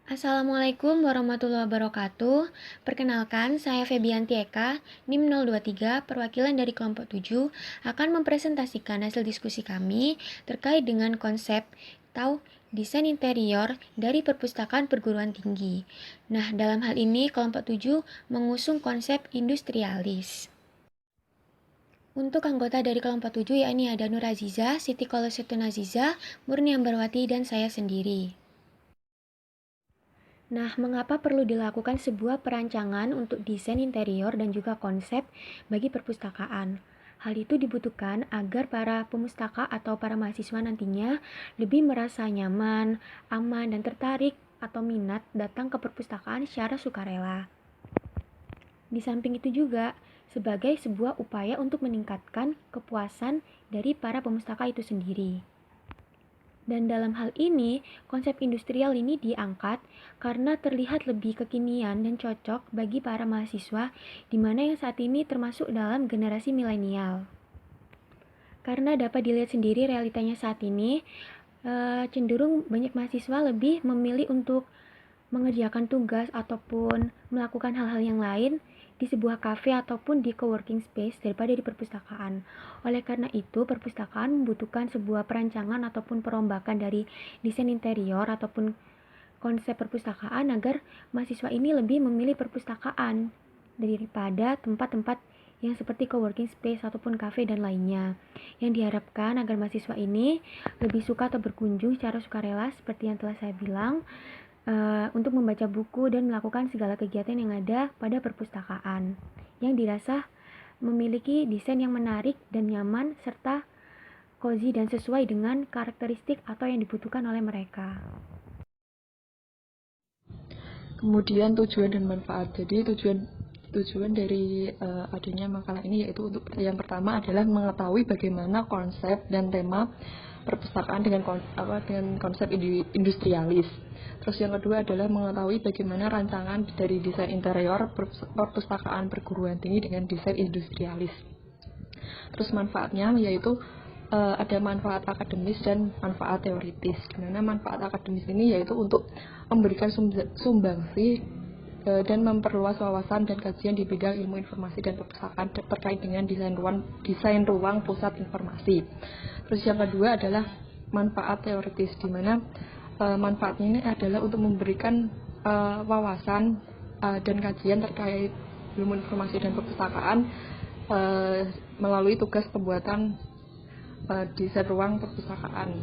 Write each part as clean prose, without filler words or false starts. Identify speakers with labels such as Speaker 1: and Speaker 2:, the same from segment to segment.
Speaker 1: Assalamualaikum warahmatullahi wabarakatuh. Perkenalkan, saya Febianti Eka, NIM 023, perwakilan dari kelompok 7, akan mempresentasikan hasil diskusi kami terkait dengan konsep atau desain interior dari perpustakaan perguruan tinggi. Nah, dalam hal ini kelompok 7 mengusung konsep industrialis. Untuk anggota dari kelompok 7 yakni ada Nur Aziza, Siti Kolosetun Aziza, Murni Ambarwati, dan saya sendiri. Nah, mengapa perlu dilakukan sebuah perancangan untuk desain interior dan juga konsep bagi perpustakaan? Hal itu dibutuhkan agar para pemustaka atau para mahasiswa nantinya lebih merasa nyaman, aman, dan tertarik atau minat datang ke perpustakaan secara sukarela. Di samping itu juga, sebagai sebuah upaya untuk meningkatkan kepuasan dari para pemustaka itu sendiri. Dan dalam hal ini, konsep industrial ini diangkat karena terlihat lebih kekinian dan cocok bagi para mahasiswa di mana yang saat ini termasuk dalam generasi milenial. Karena dapat dilihat sendiri realitanya saat ini, cenderung banyak mahasiswa lebih memilih untuk mengerjakan tugas ataupun melakukan hal-hal yang lain di sebuah kafe ataupun di coworking space daripada di perpustakaan. Oleh karena itu, perpustakaan membutuhkan sebuah perancangan ataupun perombakan dari desain interior ataupun konsep perpustakaan agar mahasiswa ini lebih memilih perpustakaan daripada tempat-tempat yang seperti coworking space ataupun cafe dan lainnya. Yang diharapkan agar mahasiswa ini lebih suka atau berkunjung secara sukarela seperti yang telah saya bilang, untuk membaca buku dan melakukan segala kegiatan yang ada pada perpustakaan yang dirasa memiliki desain yang menarik dan nyaman serta cozy dan sesuai dengan karakteristik atau yang dibutuhkan oleh mereka.
Speaker 2: Kemudian tujuan dan manfaat. Jadi tujuan dari adanya makalah ini yaitu untuk yang pertama adalah mengetahui bagaimana konsep dan tema perpustakaan dengan konsep industrialis. Terus yang kedua adalah mengetahui bagaimana rancangan dari desain interior perpustakaan perguruan tinggi dengan desain industrialis. Terus manfaatnya yaitu ada manfaat akademis dan manfaat teoritis. Dimana manfaat akademis ini yaitu untuk memberikan sumbangsi dan memperluas wawasan dan kajian di bidang ilmu informasi dan perpustakaan terkait dengan desain ruang pusat informasi. Terus yang kedua adalah manfaat teoritis, di mana manfaatnya ini adalah untuk memberikan wawasan dan kajian terkait ilmu informasi dan perpustakaan melalui tugas pembuatan desain ruang perpustakaan.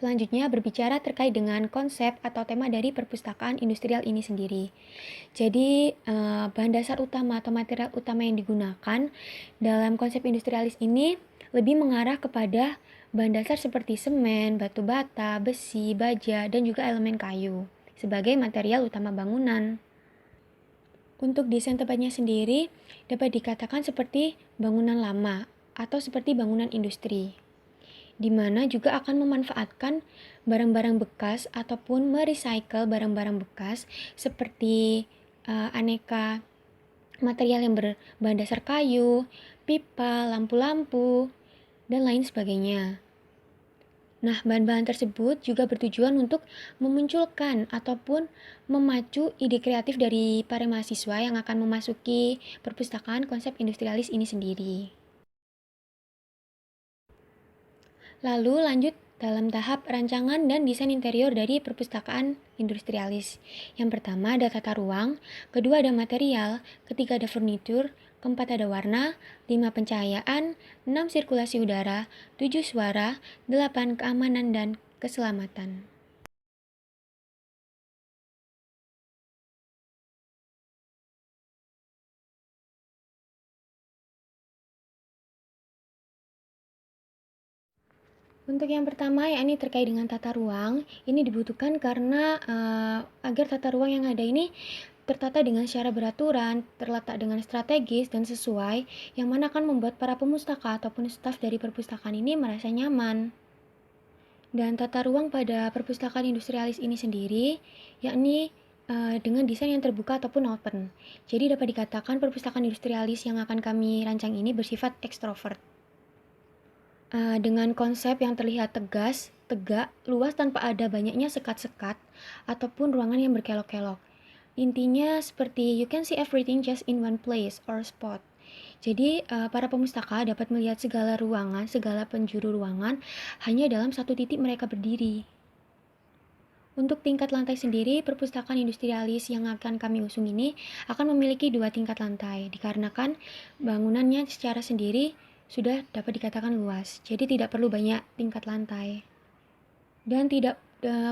Speaker 1: Selanjutnya berbicara terkait dengan konsep atau tema dari perpustakaan industrial ini sendiri. Jadi bahan dasar utama atau material utama yang digunakan dalam konsep industrialis ini lebih mengarah kepada bahan dasar seperti semen, batu bata, besi, baja, dan juga elemen kayu sebagai material utama bangunan. Untuk desain tempatnya sendiri dapat dikatakan seperti bangunan lama atau seperti bangunan industri, di mana juga akan memanfaatkan barang-barang bekas ataupun merecycle barang-barang bekas seperti aneka material yang berbahan dasar kayu, pipa, lampu-lampu, dan lain sebagainya. Nah, bahan-bahan tersebut juga bertujuan untuk memunculkan ataupun memacu ide kreatif dari para mahasiswa yang akan memasuki perpustakaan konsep industrialis ini sendiri. Lalu lanjut dalam tahap rancangan dan desain interior dari perpustakaan industrialis. Yang pertama ada tata ruang, kedua ada material, ketiga ada furnitur, keempat ada warna, 5 pencahayaan, 6 sirkulasi udara, 7 suara, 8 keamanan dan keselamatan. Untuk yang pertama, yakni terkait dengan tata ruang, ini dibutuhkan karena agar tata ruang yang ada ini tertata dengan secara beraturan, terletak dengan strategis dan sesuai, yang mana akan membuat para pemustaka ataupun staf dari perpustakaan ini merasa nyaman. Dan tata ruang pada perpustakaan industrialis ini sendiri, yakni dengan desain yang terbuka ataupun open. Jadi dapat dikatakan perpustakaan industrialis yang akan kami rancang ini bersifat ekstrovert. Dengan konsep yang terlihat tegas, tegak, luas tanpa ada banyaknya sekat-sekat ataupun ruangan yang berkelok-kelok. Intinya seperti you can see everything just in one place or spot. Jadi para pemustaka dapat melihat segala ruangan, segala penjuru ruangan hanya dalam satu titik mereka berdiri. Untuk tingkat lantai sendiri, perpustakaan industrialis yang akan kami usung ini akan memiliki 2 tingkat lantai, dikarenakan bangunannya secara sendiri sudah dapat dikatakan luas, jadi tidak perlu banyak tingkat lantai. Dan tidak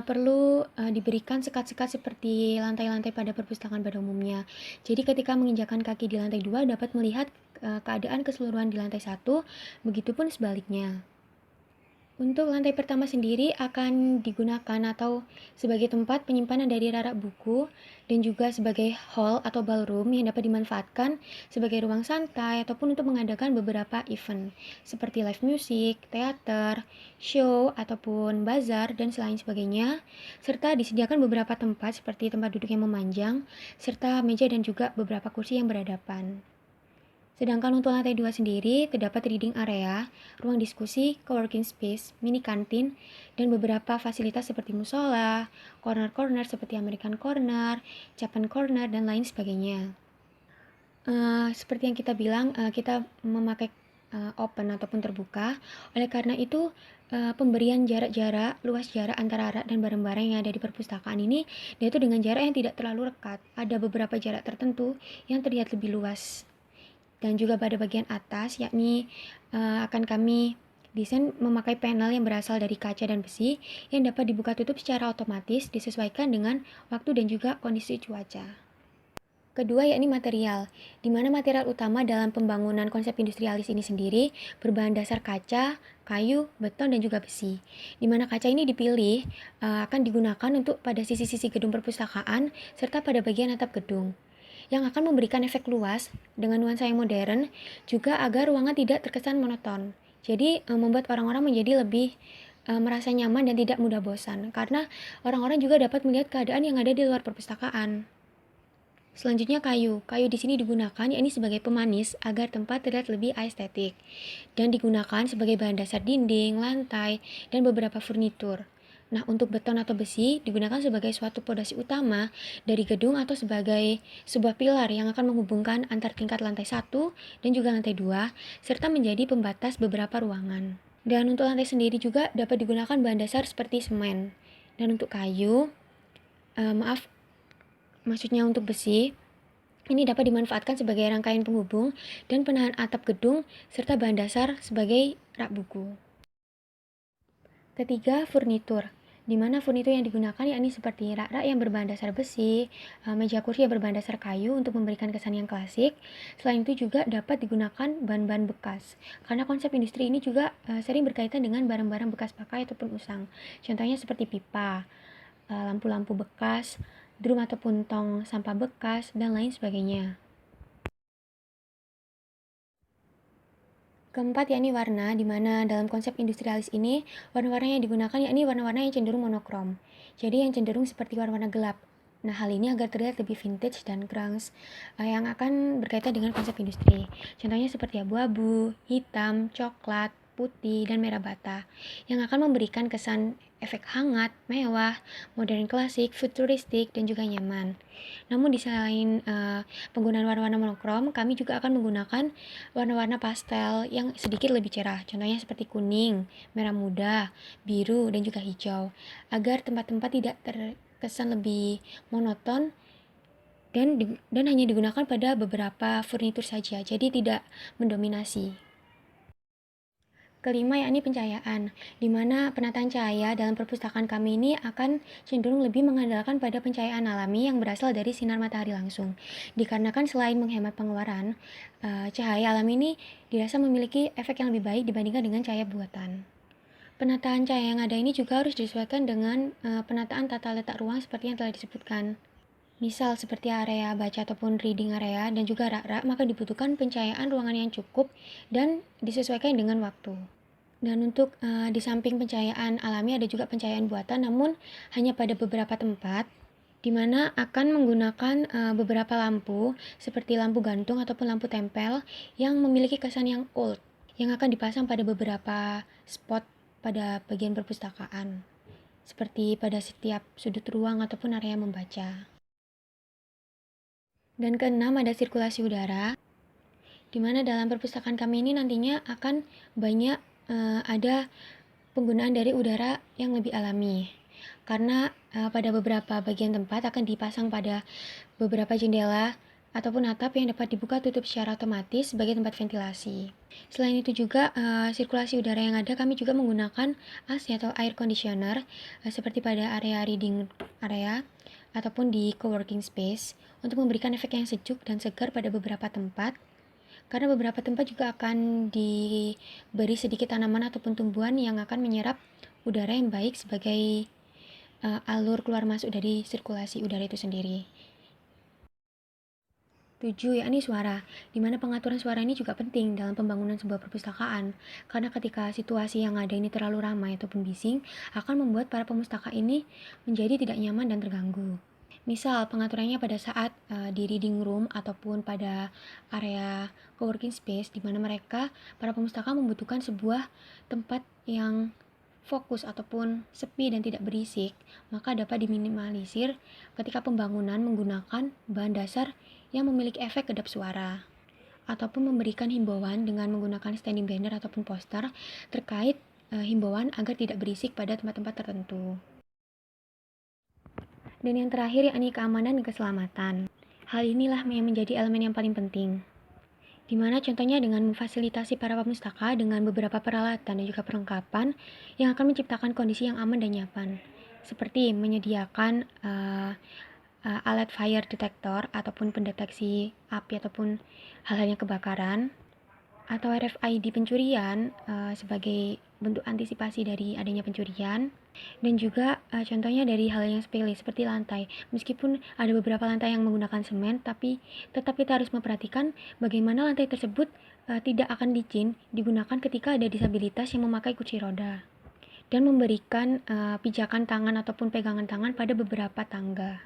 Speaker 1: perlu diberikan sekat-sekat seperti lantai-lantai pada perpustakaan pada umumnya. Jadi ketika menginjakkan kaki di lantai 2 dapat melihat keadaan keseluruhan di lantai 1, begitupun sebaliknya. Untuk lantai pertama sendiri akan digunakan atau sebagai tempat penyimpanan dari rak buku dan juga sebagai hall atau ballroom yang dapat dimanfaatkan sebagai ruang santai ataupun untuk mengadakan beberapa event seperti live music, teater, show ataupun bazar dan selain sebagainya, serta disediakan beberapa tempat seperti tempat duduk yang memanjang serta meja dan juga beberapa kursi yang berhadapan. Sedangkan untuk lantai 2 sendiri, terdapat reading area, ruang diskusi, coworking space, mini kantin, dan beberapa fasilitas seperti musola, corner-corner seperti American Corner, Japan Corner, dan lain sebagainya. Seperti yang kita bilang, kita memakai open ataupun terbuka. Oleh karena itu, pemberian jarak-jarak, luas jarak antara rak dan barang-barang yang ada di perpustakaan ini, yaitu dengan jarak yang tidak terlalu dekat. Ada beberapa jarak tertentu yang terlihat lebih luas. Dan juga pada bagian atas, yakni akan kami desain memakai panel yang berasal dari kaca dan besi yang dapat dibuka tutup secara otomatis disesuaikan dengan waktu dan juga kondisi cuaca. Kedua yakni material, di mana material utama dalam pembangunan konsep industrialis ini sendiri berbahan dasar kaca, kayu, beton, dan juga besi. Di mana kaca ini dipilih akan digunakan untuk pada sisi-sisi gedung perpustakaan serta pada bagian atap gedung yang akan memberikan efek luas dengan nuansa yang modern juga agar ruangan tidak terkesan monoton. Jadi membuat orang-orang menjadi lebih merasa nyaman dan tidak mudah bosan karena orang-orang juga dapat melihat keadaan yang ada di luar perpustakaan. Selanjutnya kayu. Kayu di sini digunakan yakni sebagai pemanis agar tempat terlihat lebih estetik dan digunakan sebagai bahan dasar dinding, lantai, dan beberapa furnitur. Nah, untuk beton atau besi digunakan sebagai suatu pondasi utama dari gedung atau sebagai sebuah pilar yang akan menghubungkan antar tingkat lantai 1 dan juga lantai 2 serta menjadi pembatas beberapa ruangan. Dan untuk lantai sendiri juga dapat digunakan bahan dasar seperti semen. Dan untuk kayu, maksudnya untuk besi, ini dapat dimanfaatkan sebagai rangkaian penghubung dan penahan atap gedung serta bahan dasar sebagai rak buku. Ketiga, furnitur, di mana furnitur yang digunakan yakni seperti rak-rak yang berbahan dasar besi, meja kursi yang berbahan dasar kayu untuk memberikan kesan yang klasik. Selain itu juga dapat digunakan bahan-bahan bekas, karena konsep industri ini juga sering berkaitan dengan barang-barang bekas pakai ataupun usang. Contohnya seperti pipa, lampu-lampu bekas, drum ataupun tong sampah bekas, dan lain sebagainya. Keempat yakni warna, di mana dalam konsep industrialis ini warna-warna yang digunakan yakni warna-warna yang cenderung monokrom. Jadi yang cenderung seperti warna-warna gelap. Nah, hal ini agar terlihat lebih vintage dan grunge yang akan berkaitan dengan konsep industri. Contohnya seperti abu-abu, hitam, coklat, putih, dan merah bata yang akan memberikan kesan efek hangat, mewah, modern klasik, futuristik, dan juga nyaman. Namun di selain penggunaan warna-warna monokrom, kami juga akan menggunakan warna-warna pastel yang sedikit lebih cerah. Contohnya seperti kuning, merah muda, biru, dan juga hijau. Agar tempat-tempat tidak terkesan lebih monoton dan hanya digunakan pada beberapa furnitur saja. Jadi tidak mendominasi. Kelima yakni pencahayaan, di mana penataan cahaya dalam perpustakaan kami ini akan cenderung lebih mengandalkan pada pencahayaan alami yang berasal dari sinar matahari langsung. Dikarenakan selain menghemat pengeluaran, cahaya alami ini dirasa memiliki efek yang lebih baik dibandingkan dengan cahaya buatan. Penataan cahaya yang ada ini juga harus disesuaikan dengan penataan tata letak ruang seperti yang telah disebutkan. Misal seperti area baca ataupun reading area dan juga rak-rak, maka dibutuhkan pencahayaan ruangan yang cukup dan disesuaikan dengan waktu. Dan untuk di samping pencahayaan alami ada juga pencahayaan buatan, namun hanya pada beberapa tempat, di mana akan menggunakan beberapa lampu seperti lampu gantung ataupun lampu tempel yang memiliki kesan yang old, yang akan dipasang pada beberapa spot pada bagian perpustakaan, seperti pada setiap sudut ruang ataupun area membaca. Dan keenam ada sirkulasi udara, di mana dalam perpustakaan kami ini nantinya akan banyak ada penggunaan dari udara yang lebih alami. Karena pada beberapa bagian tempat akan dipasang pada beberapa jendela ataupun atap yang dapat dibuka tutup secara otomatis sebagai tempat ventilasi. Selain itu juga sirkulasi udara yang ada, kami juga menggunakan AC atau air conditioner seperti pada area reading area ataupun di coworking space untuk memberikan efek yang sejuk dan segar pada beberapa tempat. Karena beberapa tempat juga akan diberi sedikit tanaman ataupun tumbuhan yang akan menyerap udara yang baik sebagai alur keluar masuk dari sirkulasi udara itu sendiri. 7. Yakni suara, di mana pengaturan suara ini juga penting dalam pembangunan sebuah perpustakaan, karena ketika situasi yang ada ini terlalu ramai ataupun bising, akan membuat para pemustaka ini menjadi tidak nyaman dan terganggu. Misal, pengaturannya pada saat di reading room ataupun pada area coworking space, di mana para pemustaka membutuhkan sebuah tempat yang fokus ataupun sepi dan tidak berisik, maka dapat diminimalisir ketika pembangunan menggunakan bahan dasar yang memiliki efek kedap suara, ataupun memberikan himbauan dengan menggunakan standing banner ataupun poster terkait himbauan agar tidak berisik pada tempat-tempat tertentu. Dan yang terakhir yakni keamanan dan keselamatan. Hal inilah yang menjadi elemen yang paling penting, di mana contohnya dengan memfasilitasi para pemustaka dengan beberapa peralatan dan juga perlengkapan yang akan menciptakan kondisi yang aman dan nyaman, seperti menyediakan alat fire detector ataupun pendeteksi api ataupun halnya kebakaran, atau RFID pencurian sebagai bentuk antisipasi dari adanya pencurian, dan juga contohnya dari hal yang sepele seperti lantai. Meskipun ada beberapa lantai yang menggunakan semen, tapi tetap kita harus memperhatikan bagaimana lantai tersebut tidak akan licin digunakan ketika ada disabilitas yang memakai kursi roda, dan memberikan pijakan tangan ataupun pegangan tangan pada beberapa tangga.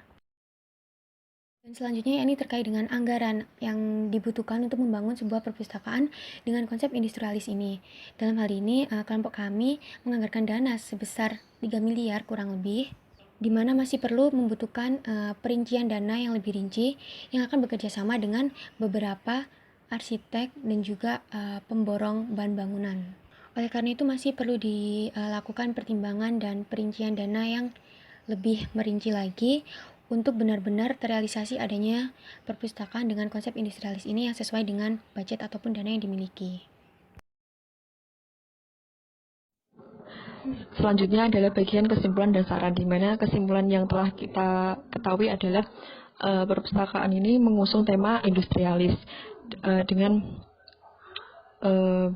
Speaker 1: Dan selanjutnya ini terkait dengan anggaran yang dibutuhkan untuk membangun sebuah perpustakaan dengan konsep industrialis ini. Dalam hal ini, kelompok kami menganggarkan dana sebesar 3 miliar kurang lebih, di mana masih perlu membutuhkan perincian dana yang lebih rinci yang akan bekerja sama dengan beberapa arsitek dan juga pemborong bahan bangunan. Oleh karena itu masih perlu dilakukan pertimbangan dan perincian dana yang lebih merinci lagi untuk benar-benar terrealisasi adanya perpustakaan dengan konsep industrialis ini yang sesuai dengan budget ataupun dana yang dimiliki.
Speaker 2: Selanjutnya adalah bagian kesimpulan dan saran, di mana kesimpulan yang telah kita ketahui adalah perpustakaan ini mengusung tema industrialis dengan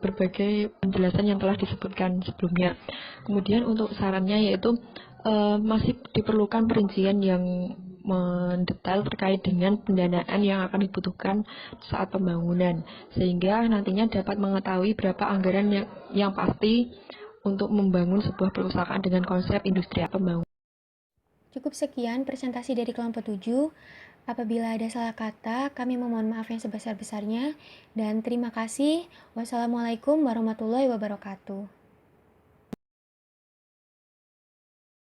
Speaker 2: berbagai penjelasan yang telah disebutkan sebelumnya. Kemudian untuk sarannya yaitu masih diperlukan perincian yang mendetail terkait dengan pendanaan yang akan dibutuhkan saat pembangunan, sehingga nantinya dapat mengetahui berapa anggaran yang pasti untuk membangun sebuah perpustakaan dengan konsep industrial pembangunan.
Speaker 1: Cukup sekian presentasi dari kelompok 7. Apabila ada salah kata, kami memohon maaf yang sebesar-besarnya, dan terima kasih. Wassalamualaikum warahmatullahi wabarakatuh.